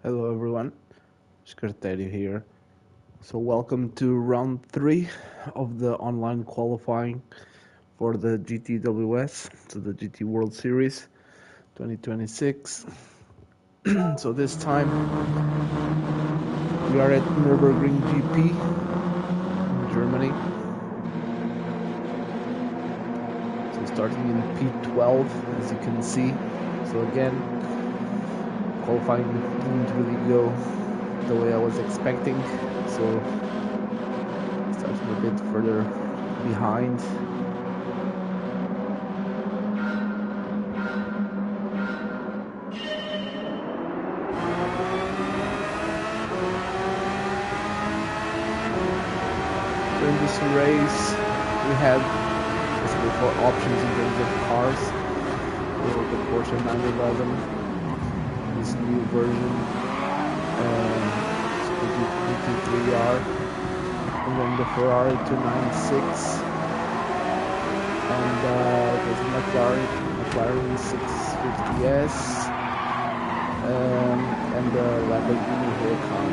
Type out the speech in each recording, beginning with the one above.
Hello everyone, Secretary here. So welcome to round 3 of the online qualifying for the GTWS, so the GT World Series 2026. So this time we are at Nürburgring GP in Germany. So starting in P12, as you can see. So again, qualifying didn't really go the way I was expecting, so starting a bit further behind. So in this race we had basically 4 options in terms of cars. The Porsche 911, this new version, the GT3R, and then the Ferrari 296, and there's a McLaren 650S, and the Lamborghini Huracan.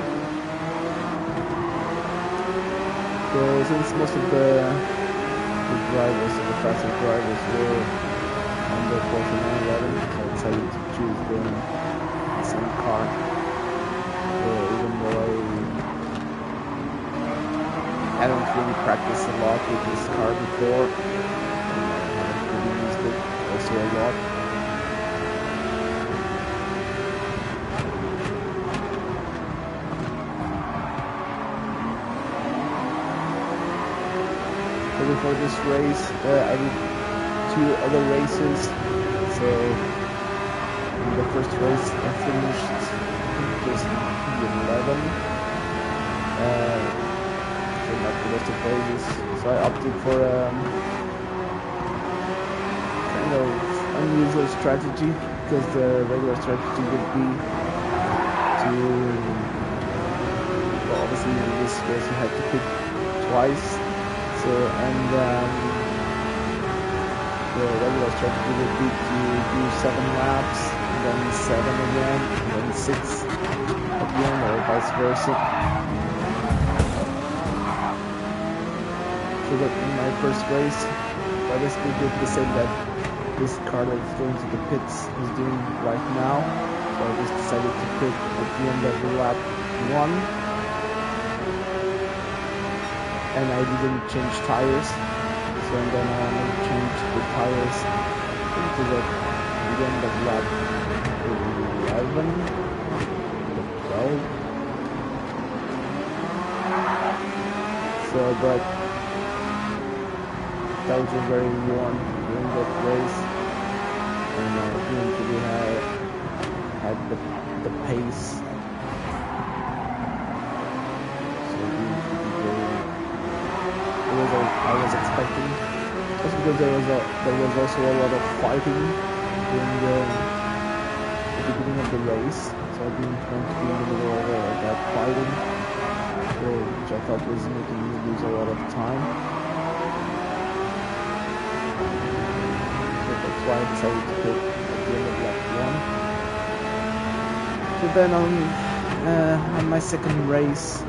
So since most of the drivers, the fastest drivers were on the Porsche 911, so I decided to choose the same car. So even though I haven't really practiced a lot with this car before, I haven't really used it also a lot. So before this race, I did 2 other races. So in the first race I finished just P11, so not the best of races. So I opted for a kind of unusual strategy, because the regular strategy would be to, well, obviously in this race you had to pit twice. So the regular strategy would be to do 7 laps, and then 7 again, and then 6 at the end, or vice versa. So that in my first race, I basically did the same that this car that is going to the pits is doing right now. So I just decided to pit at the end of lap 1. And I didn't change tires, so then I changed the tires into the end of lap 11, 12. So, but tires were very warm during that race, and I didn't really had the pace. I was expecting, just because there was also a lot of fighting during the beginning of the race, so I didn't want to be in the middle of that fighting, which I thought was making me lose a lot of time. So that's why I decided to pit at the end of lap 1. So then on my second race,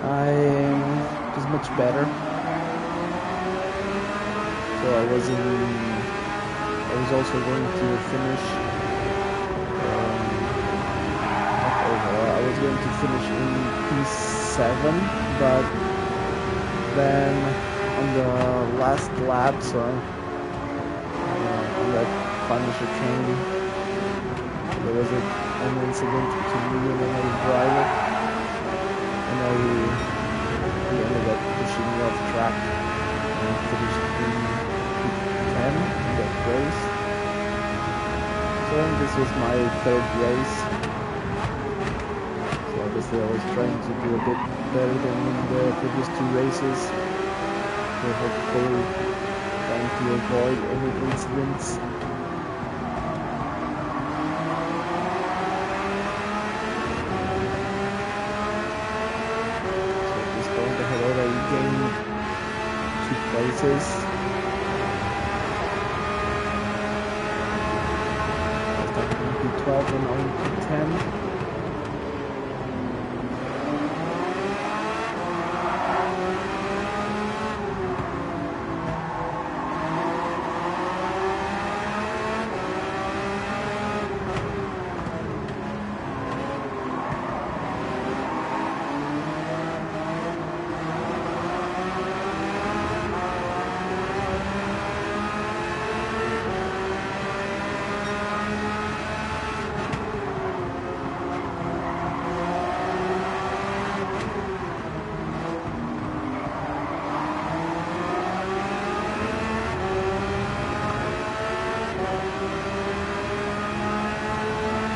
I was much better. So I was also going to finish. I was going to finish in P7, but then on the last lap, so on that final chicane, there was an incident between me and another driver, and he ended up pushing me off track and finished in P10 in that race. So this was my 3rd race. So obviously I was trying to do a bit better than in the previous 2 races. So hopefully trying to avoid any incidents. I had already gained 2 places. I started in P12 and now in P10.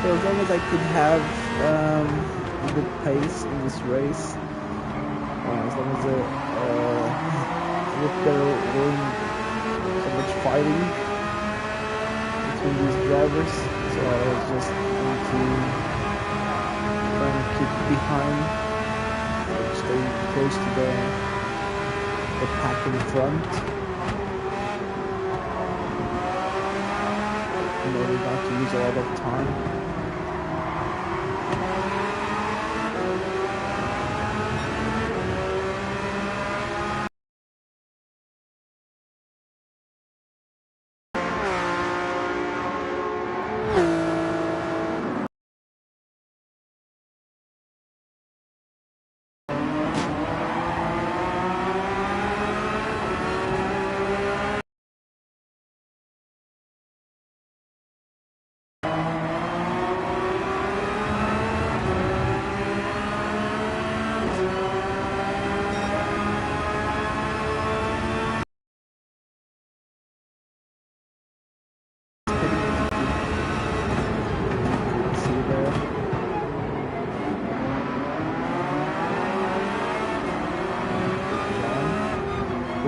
So as long as I could have a good pace in this race, as long as there weren't so much fighting between these drivers, so I was just going to try and keep behind, stay close to the pack in front, in order not to lose a lot of time.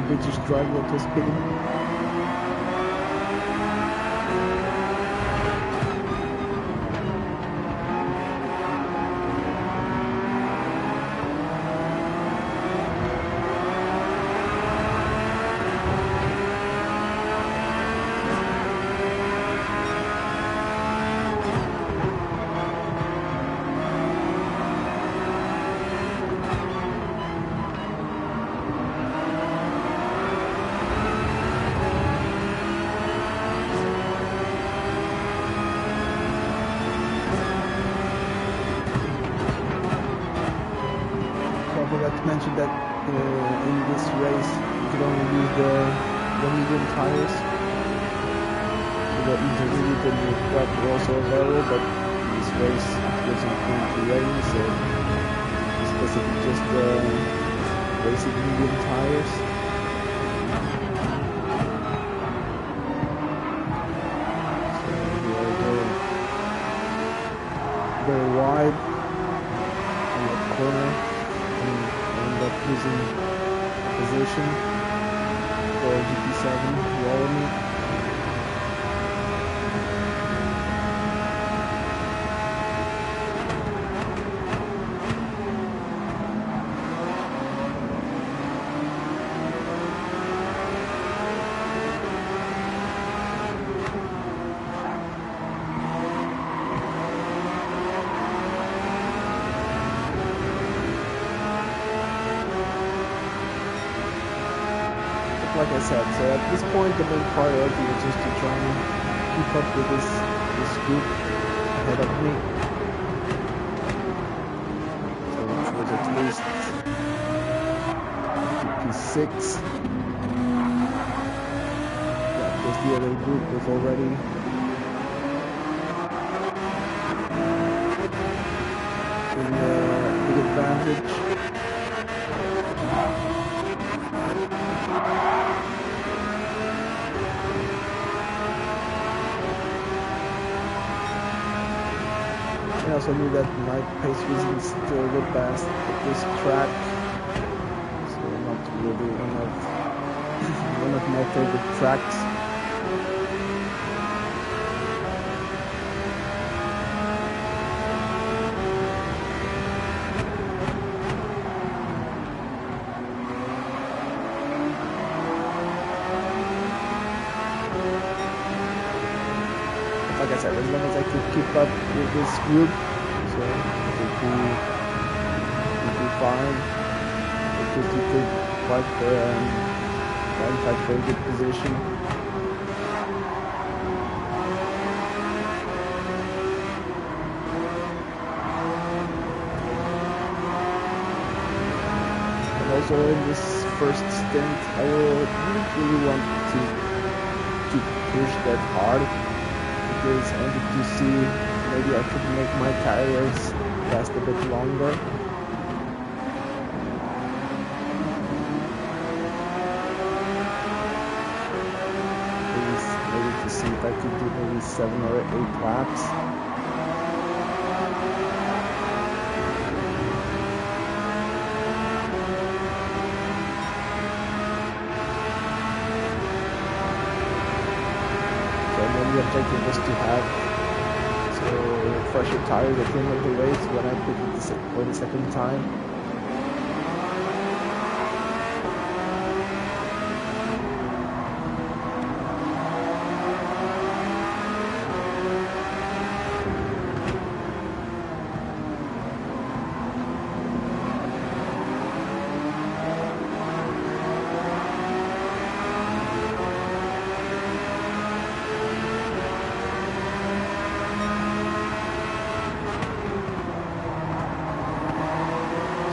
British driver that was pitting. Mentioned that in this race you could only use the medium tires. The intermediate and the flat were also available, but this race wasn't going to rain, so specifically just the basic medium tires. So we are very wide on that corner. Losing position for GT7 Ronda. Like I said, so at this point the main priority was just to try and keep up with this group ahead of me. So which was at least P6. Yeah, because the other group was already in big advantage. I also knew that my pace wasn't still the best at this track, so not really one of my favorite tracks. Like I said, as long as I could keep up with this group, so it would be fine. Because you could fight for a good position. And also in this first stint, I didn't really want to push that hard. Because I wanted to see maybe I could make my tires last a bit longer. Maybe to see if I could do maybe 7 or 8 laps. the objective was to have fresher tires at the end of the race when I pitted for the second time.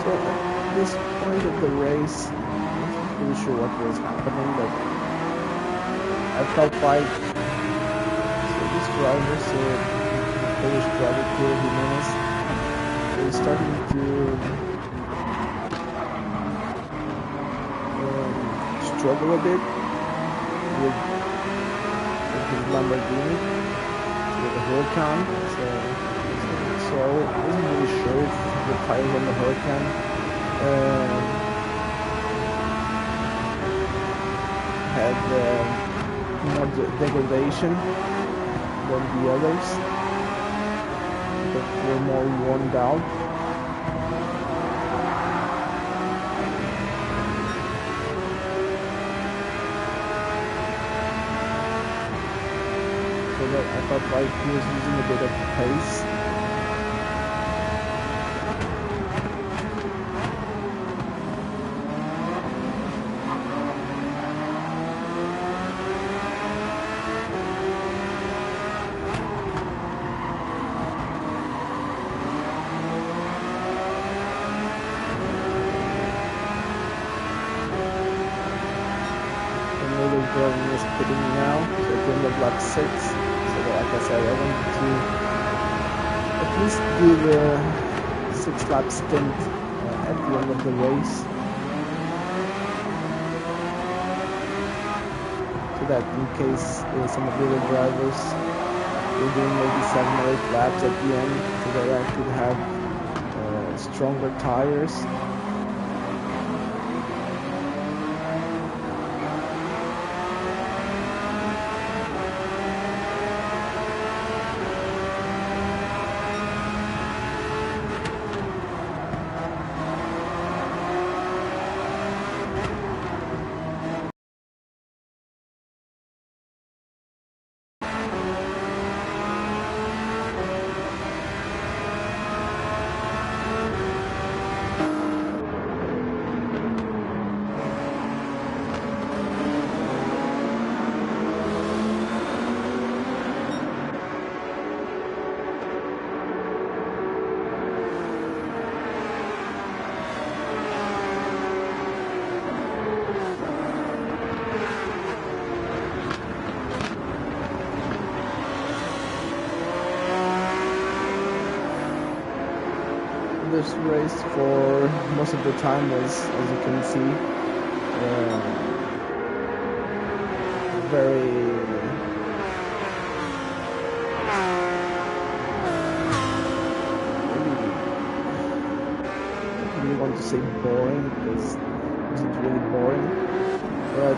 So at this point of the race, I'm not really sure what was happening, but I felt like this driver, the Polish driver Kirill Jimenez, was starting to struggle a bit with his Lamborghini, with the Huracan. So I wasn't really sure if the tires on the Huracan had more degradation than the others that were more worn down. So that I felt like he was losing a bit of pace. Is pitting now, so at the end of lap 6. So like I said, I wanted to at least do the 6-lap stint at the end of the race, so that in case some of the other drivers were doing maybe 7 or 8 laps at the end, so that I could have stronger tires. This race for most of the time was, as you can see, very I don't really want to say boring, because it wasn't really boring, but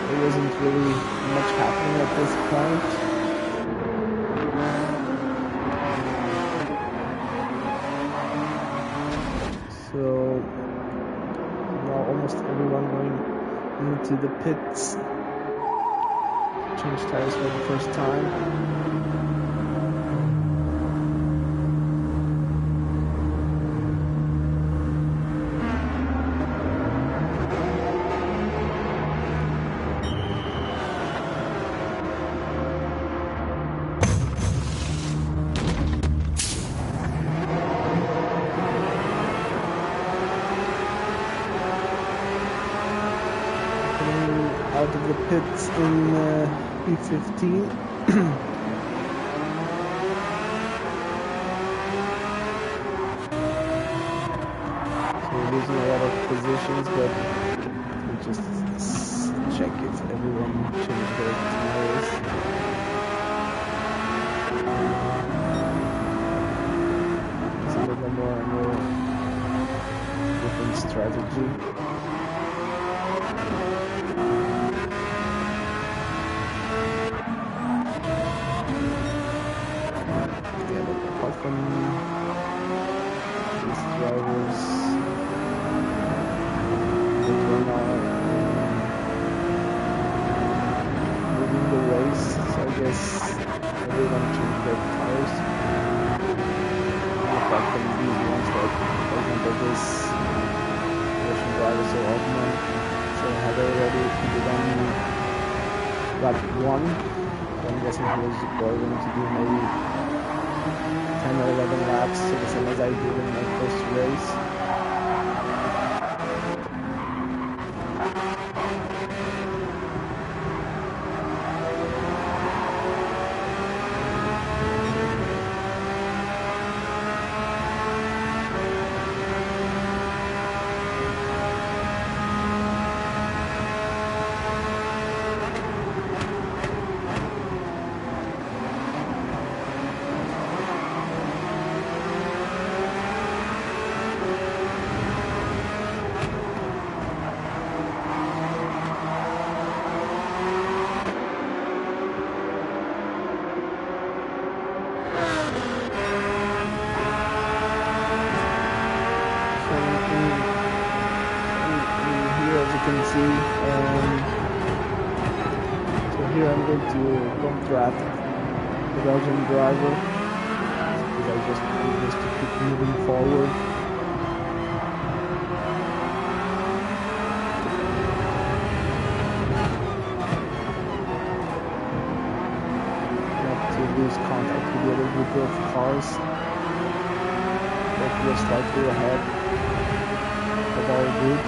there wasn't really much happening at this point. So now almost everyone going into the pits, change tires for the first time. Out of the pits in P15. So we're losing a lot of positions, but we'll just check if everyone changed their tires. Some of them are under different strategy. guess everyone changed their tires. Apart from these ones, like for example this Russian driver, so Altman, so had already begun lap 1. So I'm guessing he was going to do maybe 10 or 11 laps, so the same as I did in my first race. Here I'm going to contract the Belgian driver because I just want this to keep moving forward. Not to lose contact with the other group of cars that were slightly ahead of our group.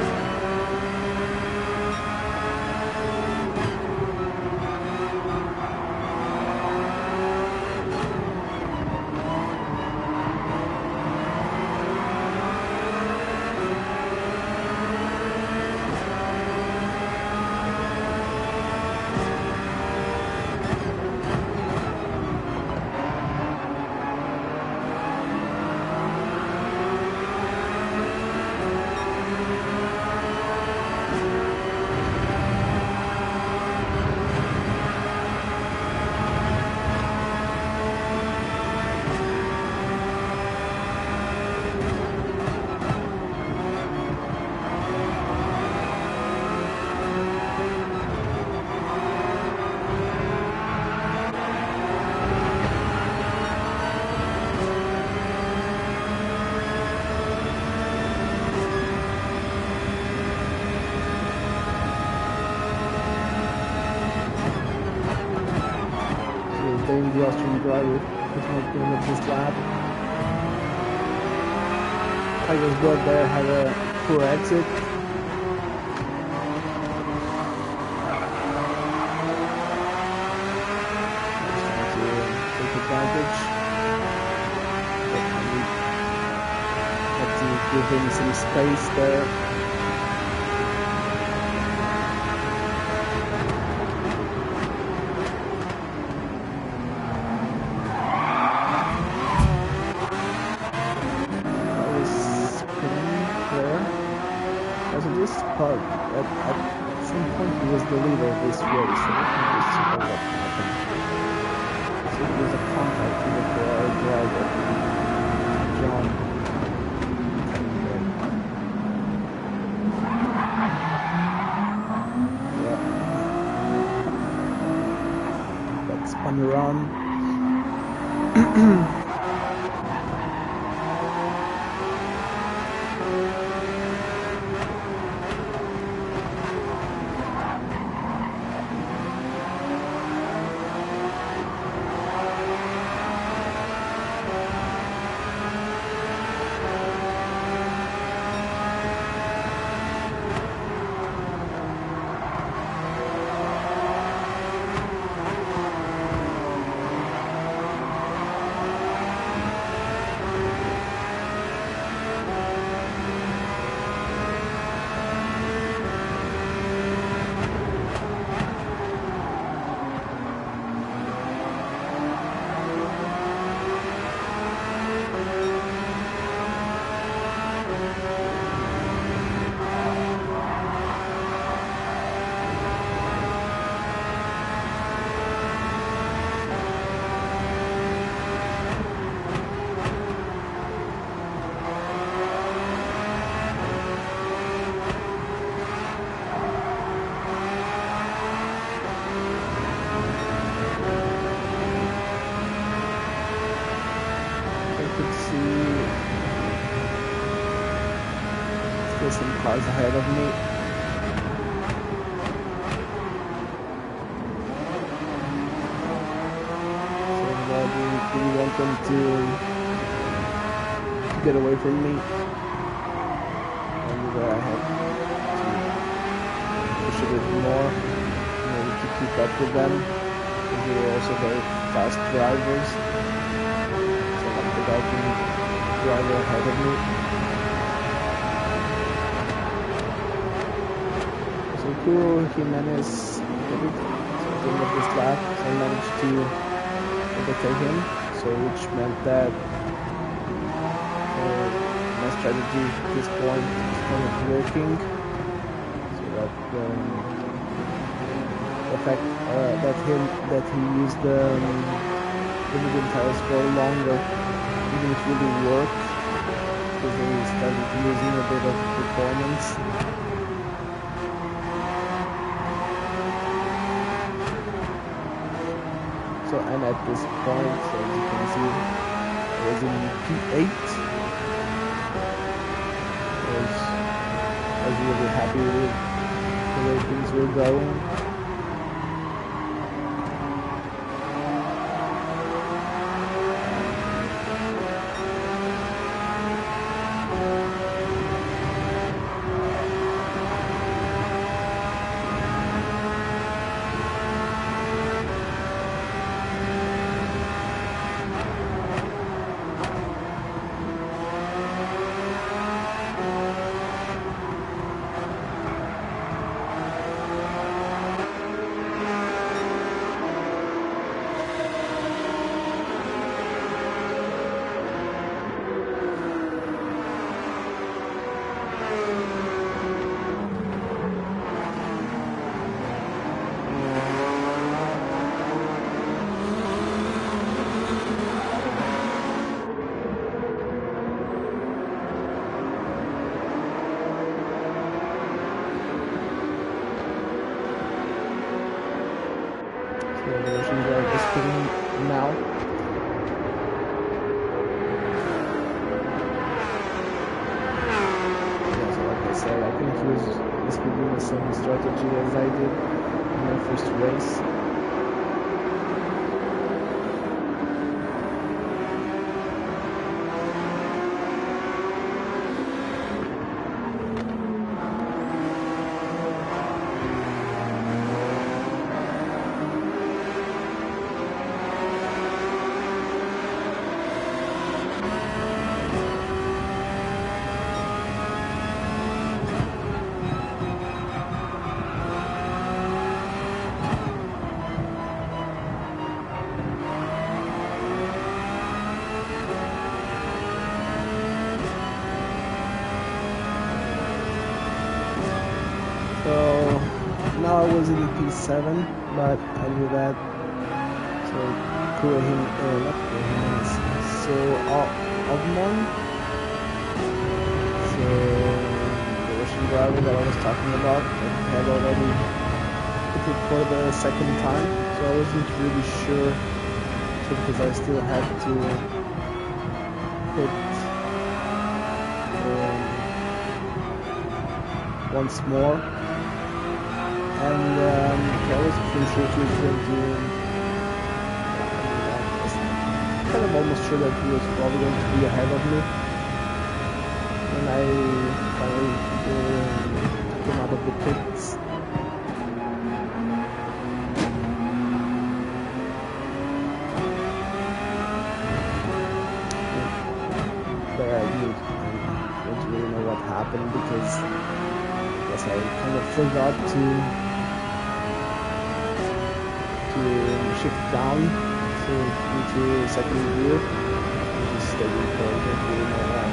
The Austrian driver is not going up this lap. Tiger's blood there had a poor exit. Trying to take advantage. Had to give him some space there. At some point he was the leader of this race, so let me just see what happened. So it was a contact with our driver, John. Yeah. Got spun around. still some cars ahead of me. So I really want them to get away from me. And I have to push a bit more in order to keep up with them. And they are also very fast drivers. So like the Belgian driver ahead of me. So Kuro Jimenez did it. So at the end of this lap, I managed to overtake him. So which meant that my strategy at this point is kind of working. So that the fact that he used the medium tires for longer didn't really work because they started losing a bit of performance. So and at this point, so as you can see, I was in P8. I was really happy with the way things were going. The Russians are just hitting now. Yeah, so like I said, I think he was basically doing the same strategy as I did in my first race. So now I was in P7, but I knew that. So Ogmon. So the Russian driver that I was talking about, that had already hit it for the second time. So I wasn't really sure, so because I still had to hit once more. And I was pretty sure he was going to. I was kind of almost sure that he was probably going to be ahead of me. And I finally took him out of the pits. But I don't really know what happened because I guess I kind of forgot to shift down into second gear. Just stayed in third, don't really know why.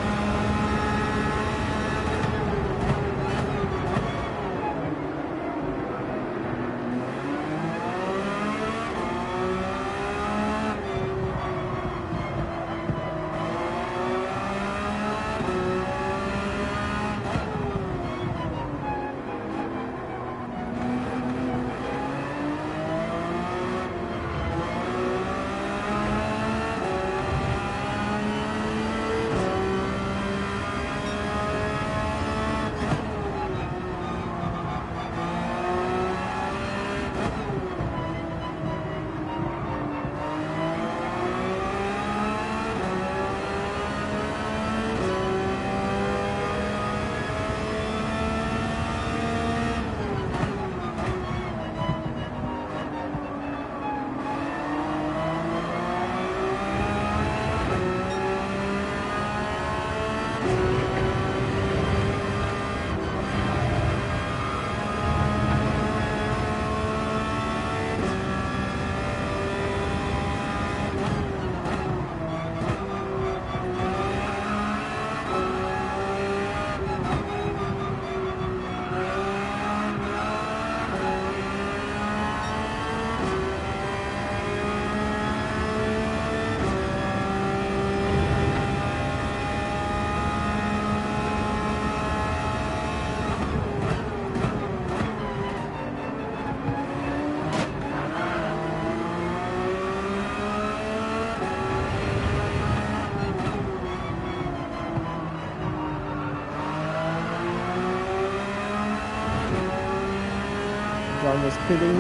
was pitting.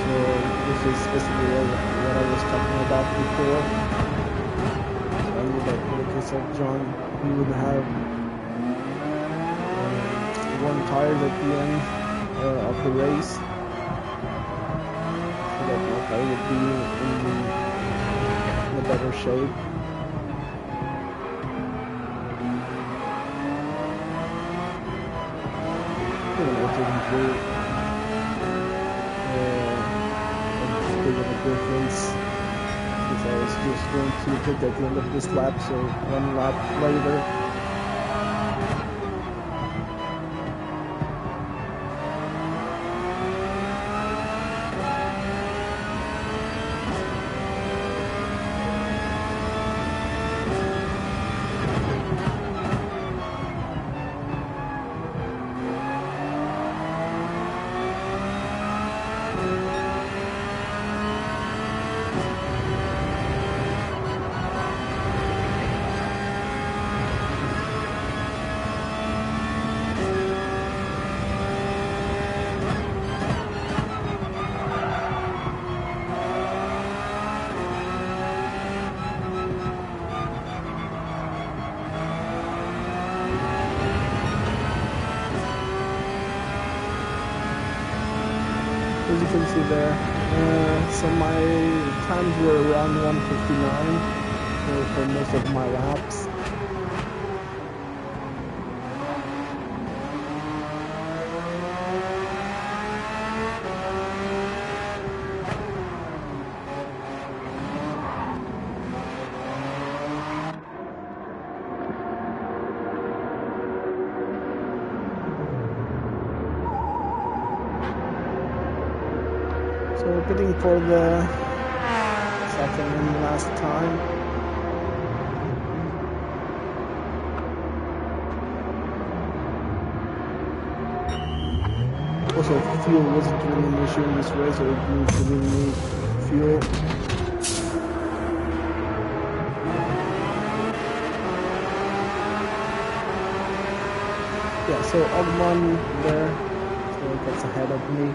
So this is basically what I was talking about before. So I knew that in the case of John, he would have one tire at the end of the race, so that my car would be in a better shape. Didn't do as big of a difference, because I was just going to pit at the end of this lap, so one lap later. As you can see there, so my times were around 1:59 for most of my laps. So pitting for the second and last time. Also, fuel wasn't really an issue in this race, so it didn't really need fuel. Yeah, so Ogman there, so that's ahead of me.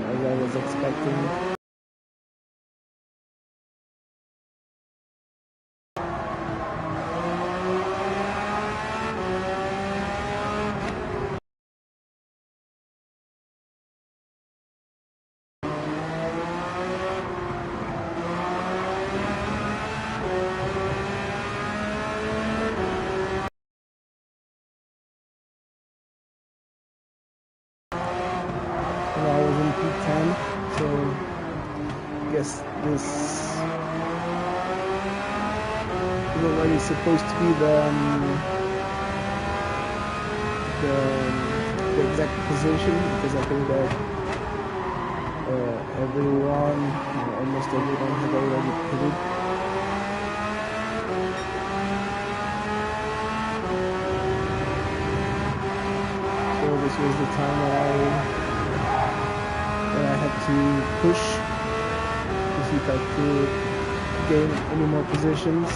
As I was expecting. I was in P10, so I guess this is already supposed to be the exact position, because I think that everyone, almost everyone, had already pitted. So this was the time that I had to push to see if I could gain any more positions.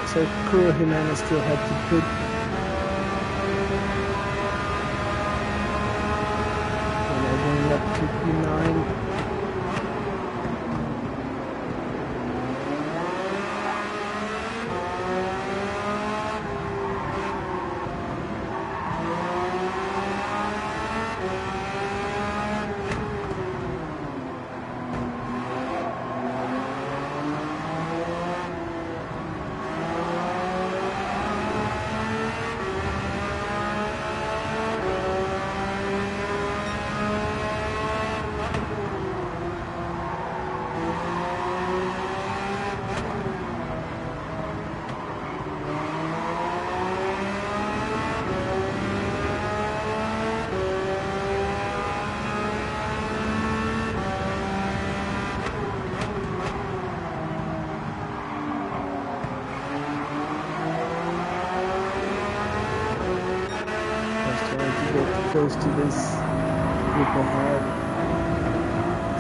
So Kuro Jimenez still had to put. And I'm going up to P9. close to this group ahead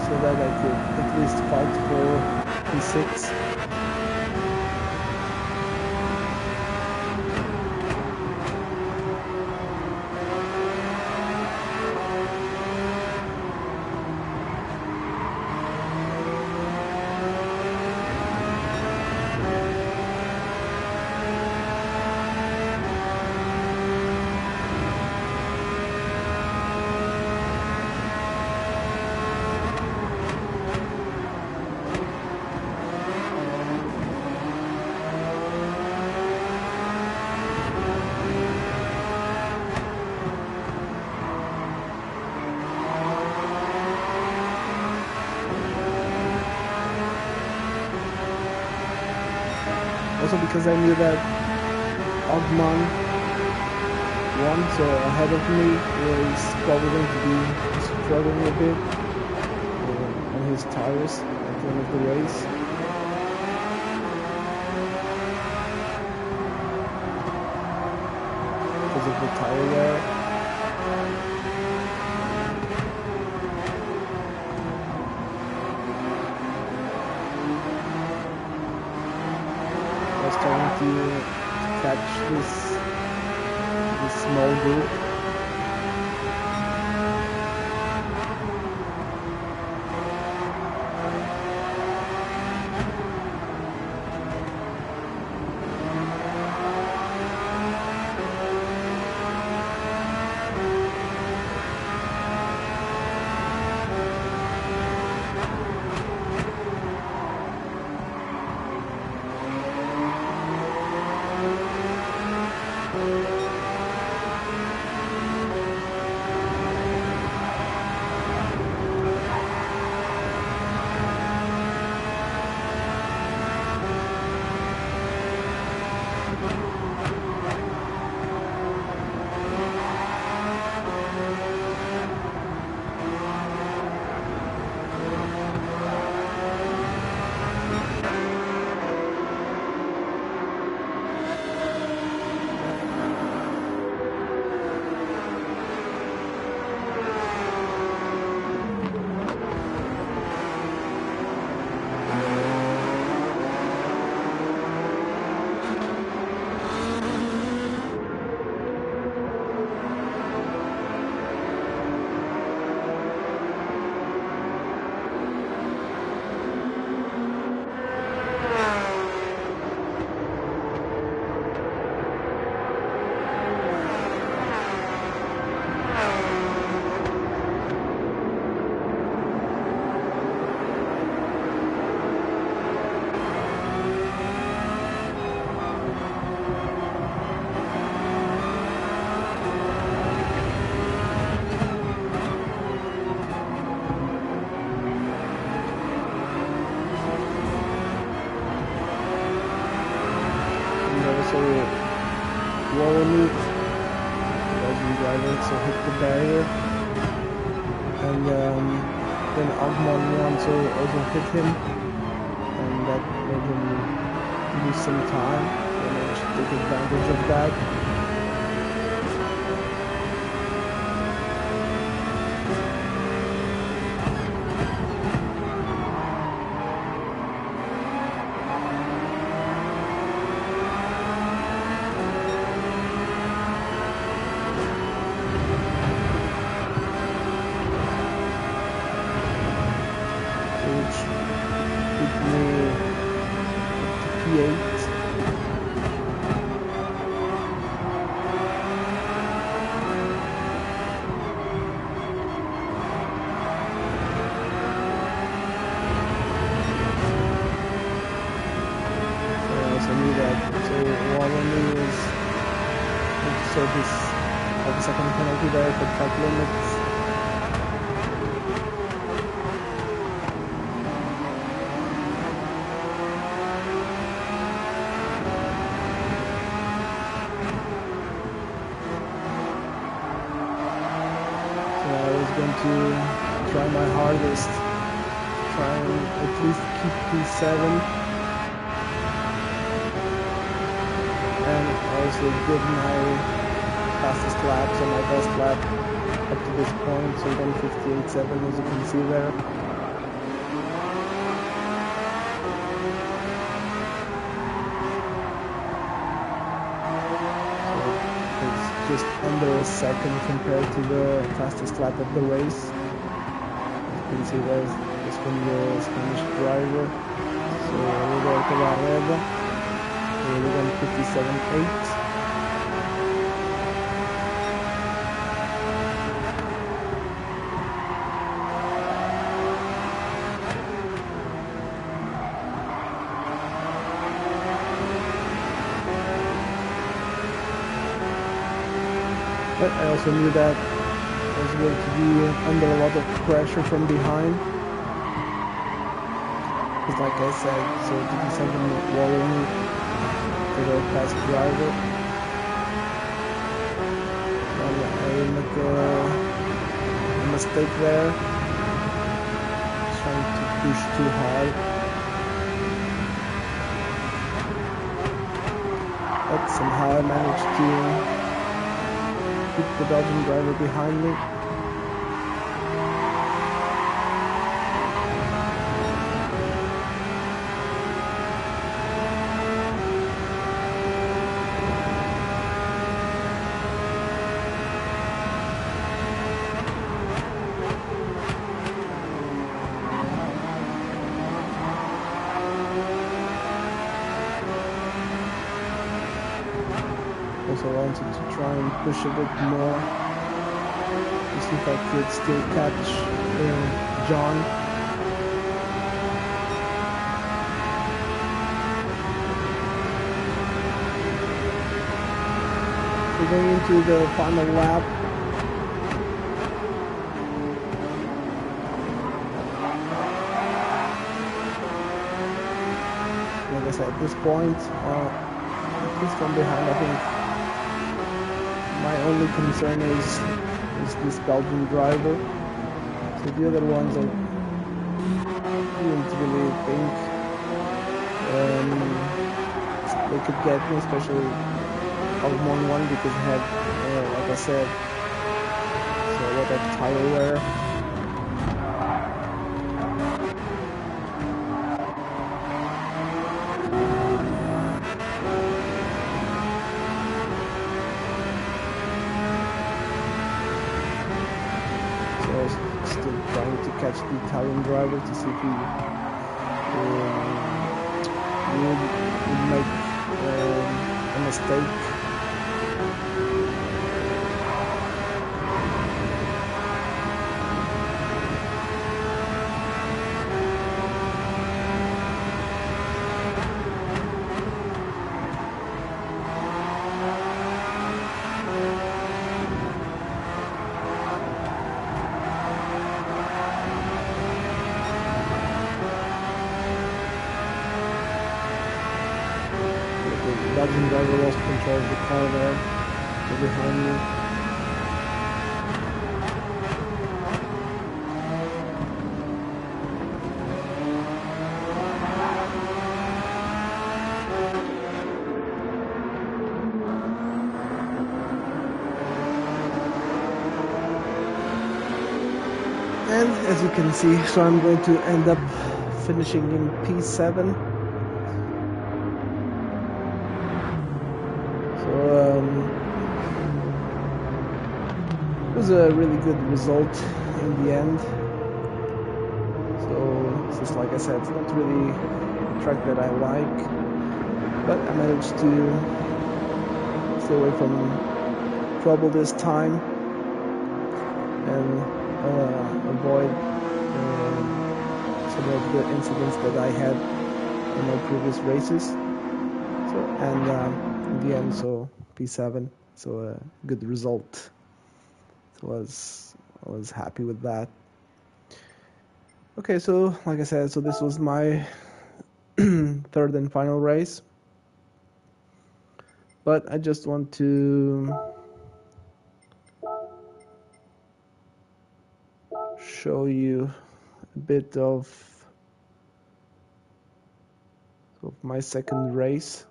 so that I could at least fight for P6. Also because I knew that Ogman one, so ahead of me was probably going to be struggling a bit on his tires at the end of the race. Because of the tire wear. Trying to catch this small group. Warren was driving, so hit the barrier, and then Ogman also hit him, and that made him lose some time, and I should take advantage of that. The second penalty there for track limits. So I was going to try my hardest, try and at least keep P7, and also give my fastest laps and my best lap up to this point, so 158.7 as you can see there. So it's just under a second compared to the fastest lap of the race. As you can see there's this from the Spanish driver. So Roberto Barreda, really 157.8. But I also knew that I was going to be under a lot of pressure from behind. Because like I said, so GT7 walling to the fast driver. And I make a mistake there. Trying to push too hard. But somehow I managed to keep the Belgian driver behind me. Also wanted to try and push a bit more to see if I could still catch John. We're going into the final lap. Like I said, at this point, at least from behind, I think my only concern is this Belgian driver. So the other ones I didn't really think they could get me, especially Albon one, because I had, like I said, so a lot of tire wear. Still trying to catch the Italian driver to see if he would make a mistake. Belgian driver lost control of the car there, behind me. And as you can see, so I'm going to end up finishing in P7. It was a really good result in the end. So just like I said, it's not really a track that I like, but I managed to stay away from trouble this time and avoid some of the incidents that I had in my previous races. So and in the end, so P7, so a good result. So I was happy with that. Okay, so like I said, so this was my third and final race, but I just want to show you a bit of my second race.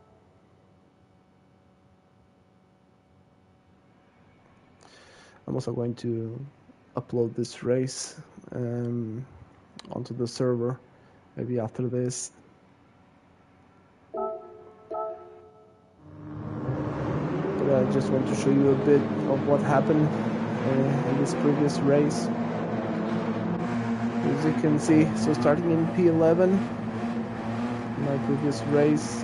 I'm also going to upload this race onto the server maybe after this. But I just want to show you a bit of what happened in this previous race. As you can see, so starting in P11, my previous race,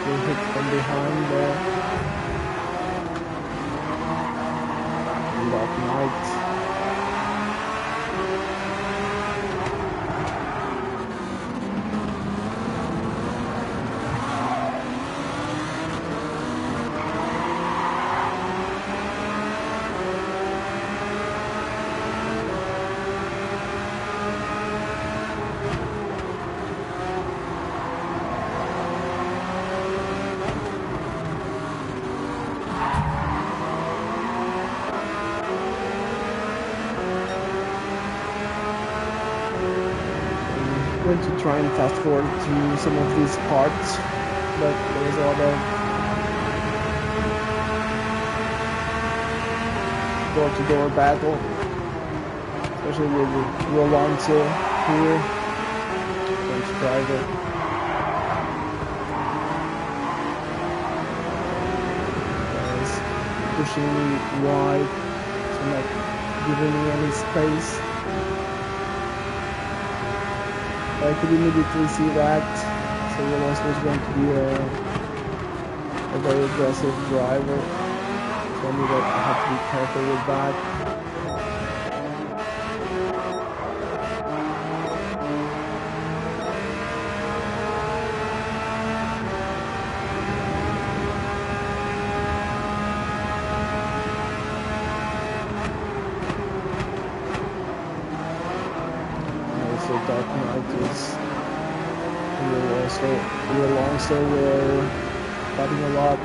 hit from behind there. Dark Knight. I'm going to try and fast forward through some of these parts, but there's a lot of door-to-door battle, especially with Ronda here, French driver. Guys pushing me wide, so not giving me any space. I could immediately see that, so Ronda was going to be a very aggressive driver, so I knew that I had to be careful with that. Also, Dark Knight is we're also fighting a lot.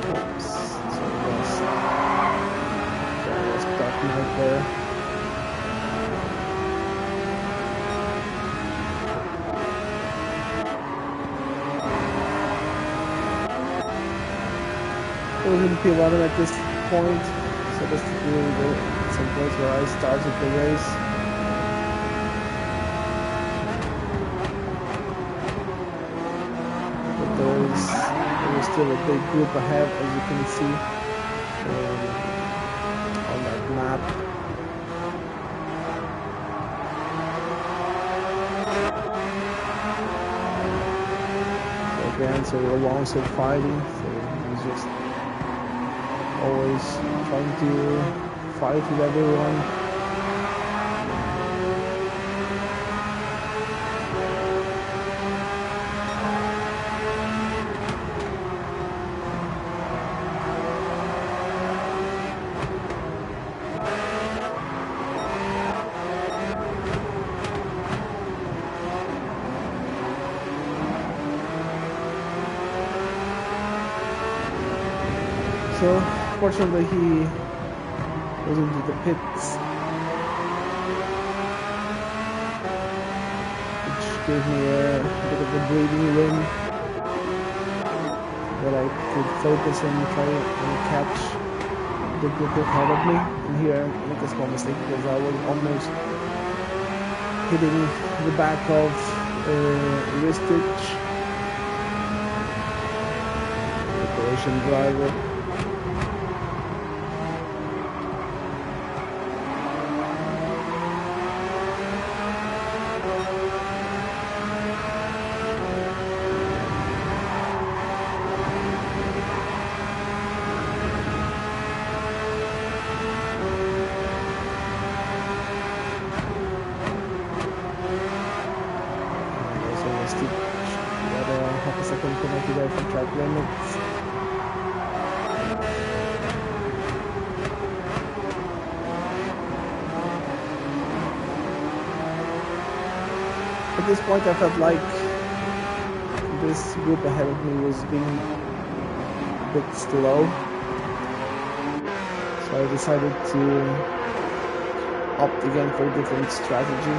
Oops, so there was Dark Knight there. It was in P11 at this point, so this is really some place where I started the race. But there was still a big group ahead, as you can see on that map. So again, so we're also fighting, so it was just always trying to fight with everyone. So fortunately he was into the pits, which gave me a bit of a breathing room that I could focus and try and catch the group ahead of me. And here I made a small mistake because I was almost hitting the back of Ristich, the Croatian driver. Half a second penalty there for track limits. At this point I felt like this group ahead of me was being a bit slow, so I decided to opt again for a different strategy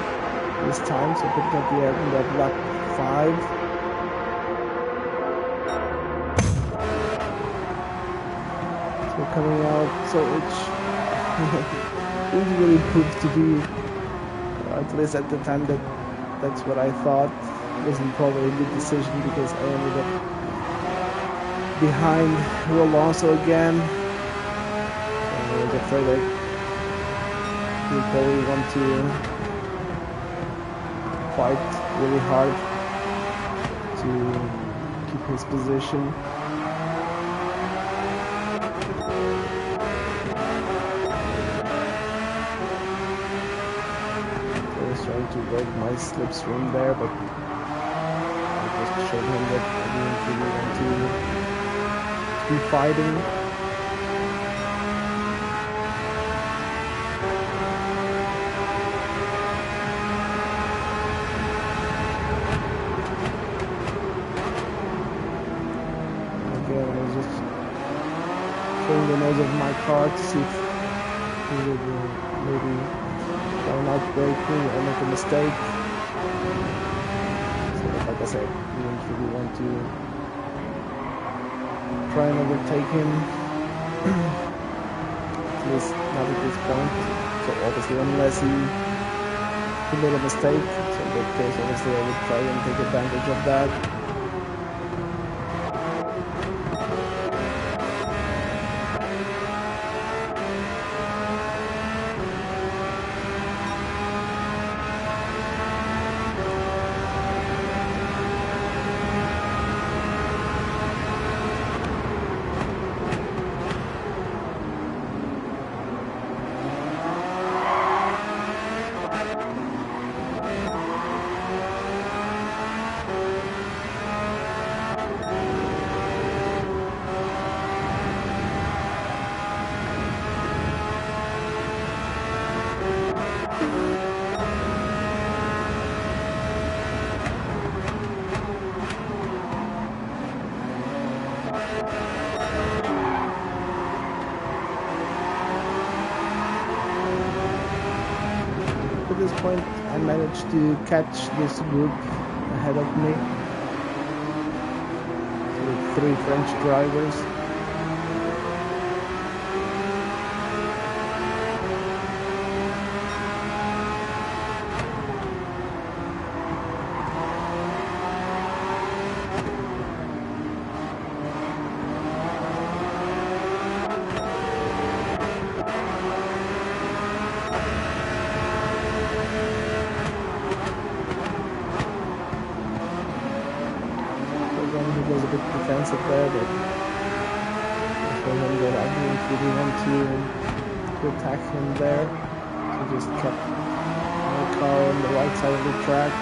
this time, so picking up the air in that lap 5. So coming out, so it really proved to be, at least at the time, that's what I thought. It wasn't probably a good decision because I ended up behind Alonso again. And I was afraid that he would probably want to fight really hard to keep his position. Trying to work my slipstream there, but I just showed him that I didn't really want to be fighting. Again, I was just showing the nose of my car to see if he would maybe try not break me or make a mistake. So like I said, we didn't really want to try and overtake him. At least not at this point. So obviously unless he made a mistake, so in that case obviously I would try and take advantage of that. At this point I managed to catch this group ahead of me, so with 3 French drivers. He was a bit defensive there, but I showed him that I didn't really want to attack him there, so just kept my car on the right side of the track.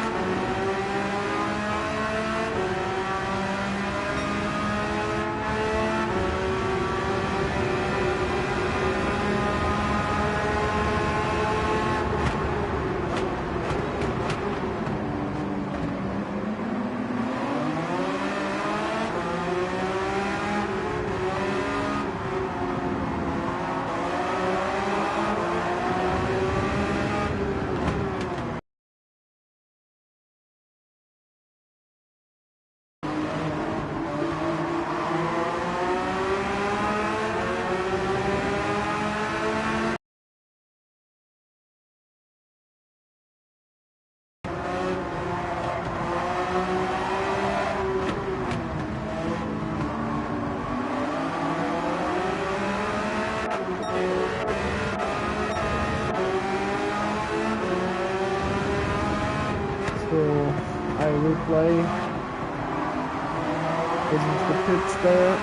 So I replay, isn't the pits there.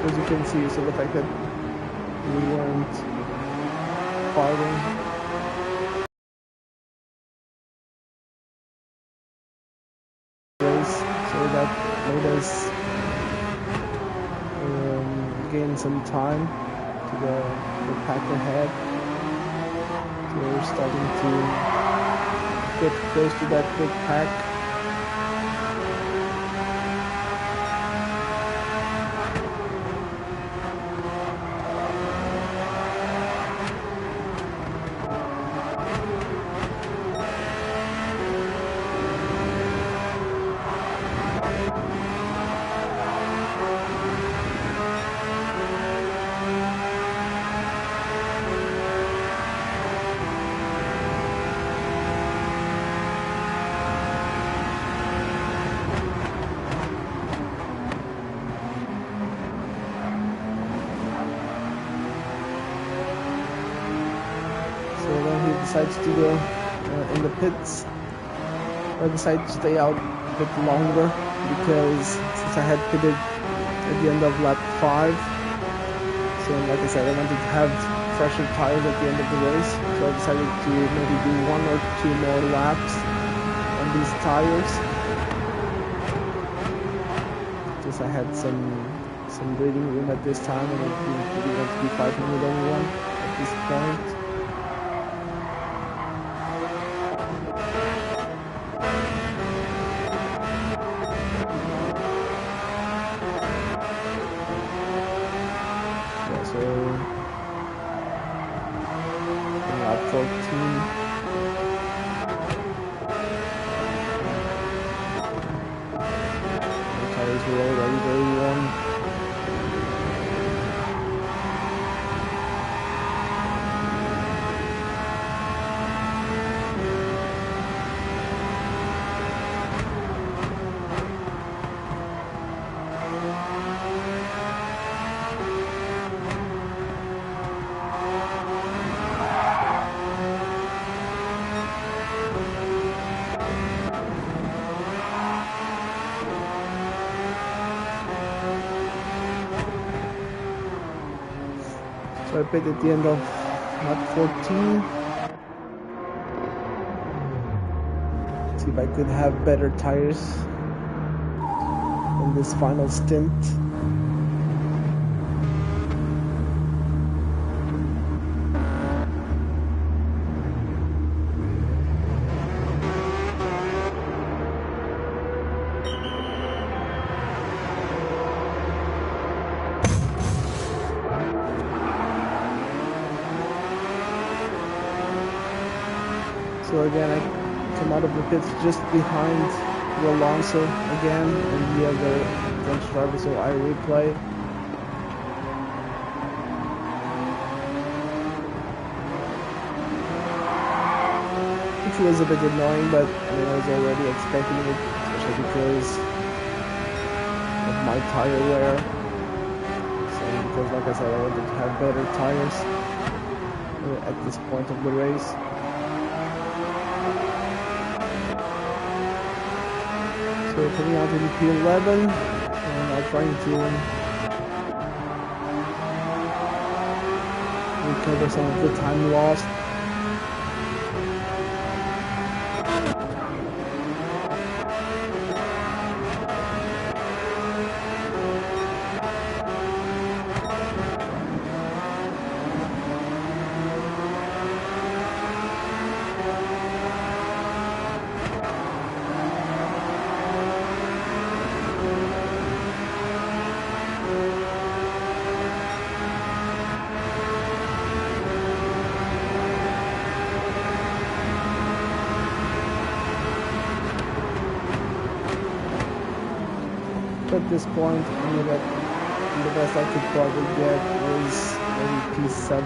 as you can see. So the fact that we weren't fighting, so that made us gain some time to the pack ahead. So we're starting to get close to that big pack. Decides to go in the pits. I decided to stay out a bit longer because since I had pitted at the end of lap 5, so like I said, I wanted to have fresher tires at the end of the race, so I decided to maybe do 1 or 2 more laps on these tires. Just I had some breathing room at this time, and I didn't really want to be fighting with anyone at this point. Lap 14. The tires were already very warm. So I pitted at the end of lap 14. See if I could have better tires in this final stint. So again, I come out of the pits just behind Alonso again, and the other French driver, so I replay. Which was a bit annoying, but I mean, I was already expecting it, especially because of my tire wear. So because like I said, I wanted to have better tires at this point of the race. So coming out to the P11, and I'm trying to recover some of the time lost. At this point, I knew that the best I could probably get was maybe P7.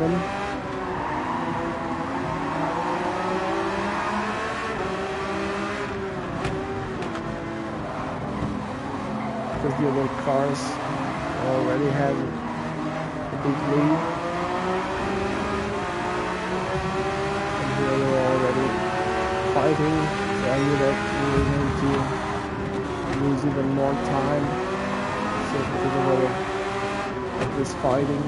Because the other cars already had a big lead. And here they were already fighting, so I knew that we were going to lose even more time. So because of our of this fighting.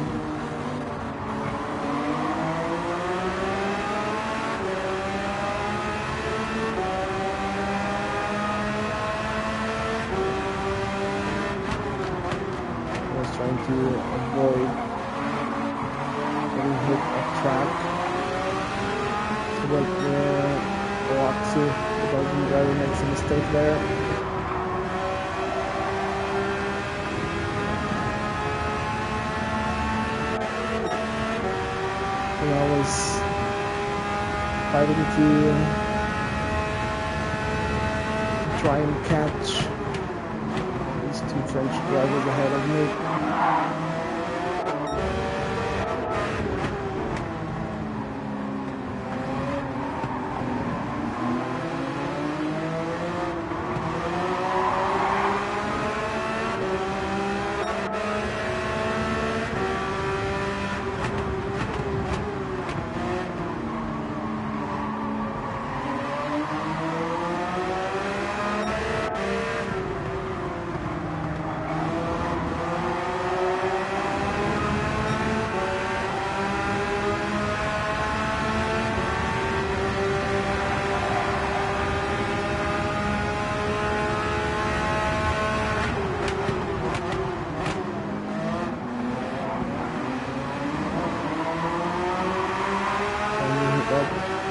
I was trying to avoid getting hit off track. So that Oaxu, the Belgian driver, makes a mistake there. And I was fighting to try and catch these two French drivers ahead of me.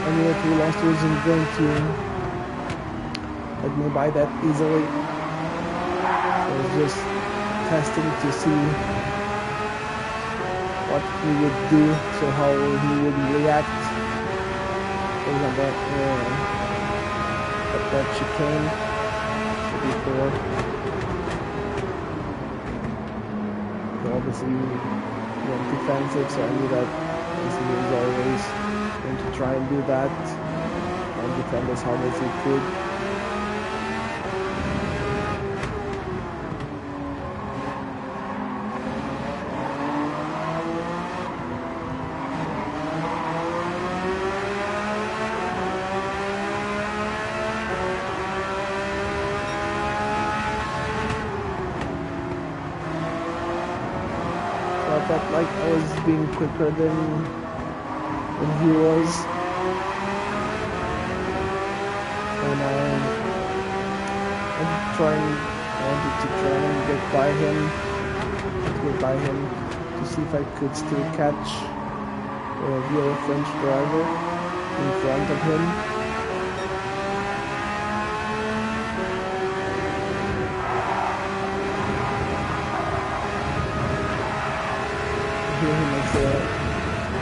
I knew that Last wasn't going to let me buy that easily. So I was just testing to see what he would do, so how he would react. For example, at that chicane before. So obviously he went defensive, so I knew that he was always going to try and do that and defend as hard as he could. So I felt like I was being quicker than he was, and I wanted to try and get by him, to see if I could still catch the other French driver in front of him. Here he makes a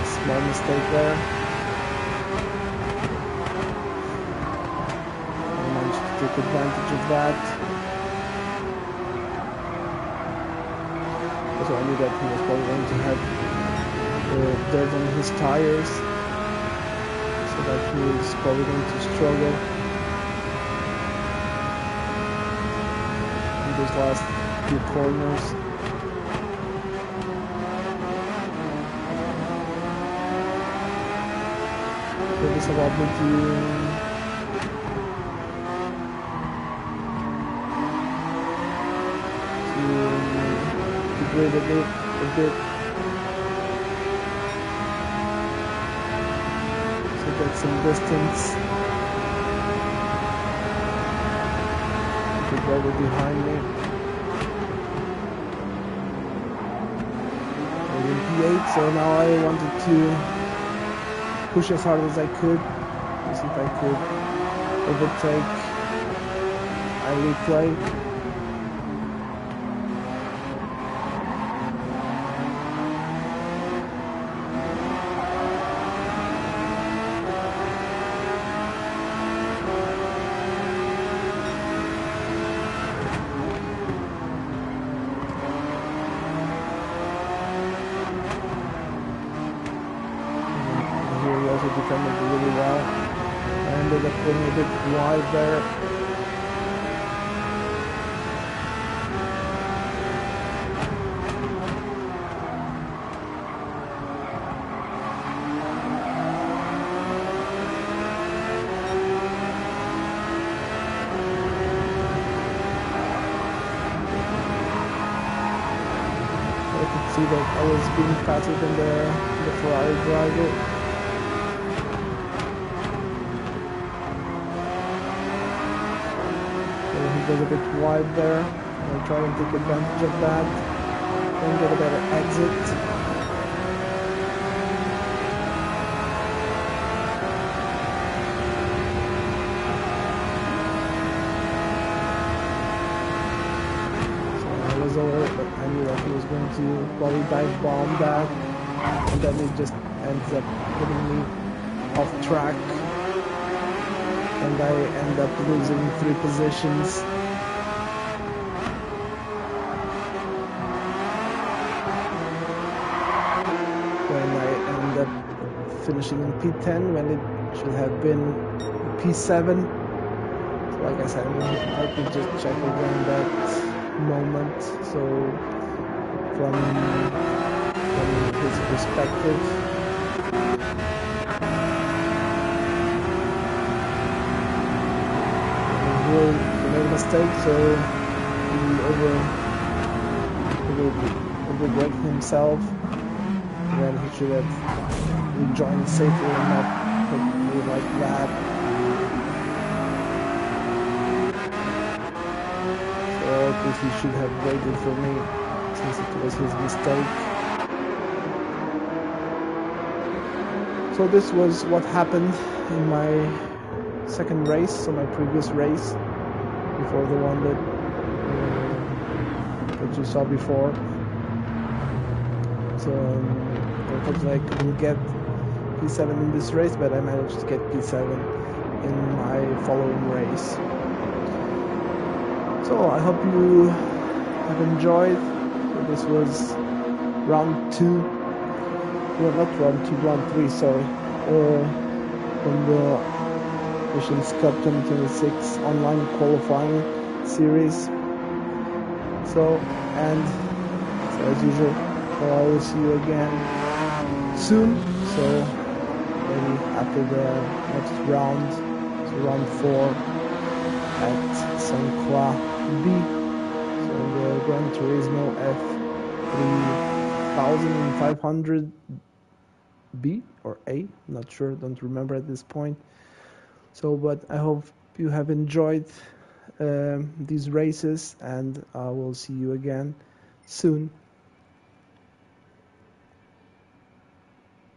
small mistake there. I managed to take advantage of that. So I knew that he was probably going to have dirt on his tires, so that he was probably going to struggle in those last few corners. This allowed me to grade a bit, so get some distance. The driver behind me. I'm in P8, so now I wanted to push as hard as I could to see if I could overtake and replay. Defended really well. I ended up putting a bit wide there. I could see that I was being faster than the Ferrari driver. So he was a bit wide there. I'll try and take advantage of that and get a better exit. But I knew that he was going to probably dive bomb that, and then it just ends up putting me off track, and I end up losing 3 positions. When I end up finishing in P10 when it should have been P7. So like I said, I could just check around that moment, so from his perspective, he made a mistake, so he overbraked himself when he should have rejoined safely and not put me like that. At least he should have waited for me, since it was his mistake. So this was what happened in my second race, so my previous race, before the one that you saw before. So unfortunately I couldn't get P7 in this race, but I managed to get P7 in my following race. So I hope you have enjoyed. So this was round 2. Well, not round 2, round 3, sorry. From the Nations Cup 2026 online qualifying series. So as usual, I will see you again soon. So maybe after the next round, so round 4 at Saint-Croix B, so the Gran Turismo F3500B or A, not sure, don't remember at this point. So, but I hope you have enjoyed these races, and I will see you again soon.